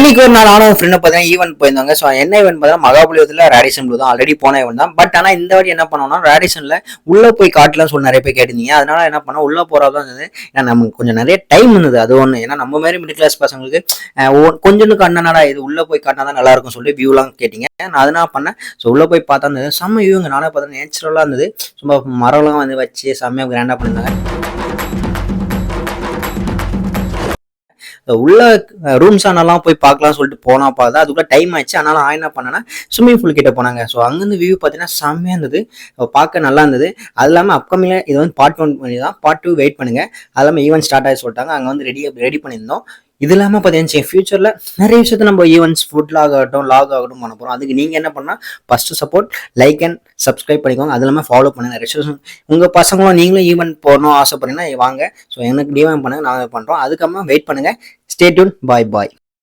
இன்னைக்கு ஒரு நாள் நானும் ஃப்ரெண்ட் பார்த்தீங்கன்னா ஈவென்ட் போயிருந்தாங்க. ஸோ என்ன ஈவென்ட் பார்த்தீங்கன்னா மகாபலிபுரத்தில் ரேடிசன் ப்ளூ தான் ஆல்ரெடி போன ஈவென்ட் தான். பட் ஆனால் இந்த வாட்டி என்ன பண்ணோம்னா ரேடிசனில் உள்ளே போய் காட்டலாம்னு சொல்லி நிறைய பேர் கேட்டிருந்தீங்க. அதனால என்ன பண்ணோம் உள்ளே போகிறதா இருந்தது. ஏன்னா நமக்கு கொஞ்சம் நிறைய டைம் இருந்தது அது ஒன்று. ஏன்னா நம்ம மாதிரி மிடில் கிளாஸ் பசங்களுக்கு கொஞ்சம் கண்ணனடா இது உள்ளே போய் காட்டினா தான் நல்லா இருக்கும் சொல்லி வியூலாம் கேட்டிங்க. நான் அதனால பண்ணேன். ஸோ உள்ளே போய் பார்த்தா இருந்தது செம்ம வியூங்க. நானே பார்த்தா நேச்சுரலாக இருந்தது. சும்மா மரம்லாம் வந்து வச்சு செம்மையாக கிராண்டாக பண்ணியிருந்தாங்க. உள்ள ரூம்ஸ் ஆனாலாம் போய் பார்க்கலாம் சொல்லிட்டு போனா பார்த்தா அதுக்குள்ள டைம் ஆயிடுச்சு. அதனால நான் என்ன பண்ணேன்னா ஸ்விம்மிங் பூல் கிட்ட போனாங்க. ஸோ அங்கேருந்து வியூ பார்த்தீங்கன்னா செம்மையாக இருந்தது, பார்க்க நல்லா இருந்தது. அது இல்லாமல் அப்கமிங்ல இது வந்து பார்ட் 1 பண்ணி தான், பார்ட் 2 வெயிட் பண்ணுங்க. அது இல்லாமல் ஈவென்ட் ஸ்டார்ட் ஆகி சொல்லிட்டாங்க. அங்கே வந்து ரெடி பண்ணியிருந்தோம். இது இல்லாமல் பார்த்தீங்கன்னா ஃபியூச்சரில் நிறைய விஷயத்த நம்ம ஈவெண்ட்ஸ் ஃபுட் லாக் ஆகட்டும் பண்ண போகிறோம். அதுக்கு நீங்கள் என்ன பண்ணால் first support, like and subscribe பண்ணிக்கோங்க. அது இல்லாமல் ஃபாலோ பண்ணுங்க. ரெஜிஸ்ட்ரேஷன் உங்கள் பசங்களும் நீங்களும் ஈவெண்ட் போகணும் ஆசைப்படுறீங்கன்னா வாங்க. ஸோ எனக்கு டிஎம் பண்ணுங்க, நாங்கள் பண்ணுறோம். அதுக்கப்புறமா வெயிட் பண்ணுங்கள். Stay tune. பாய்.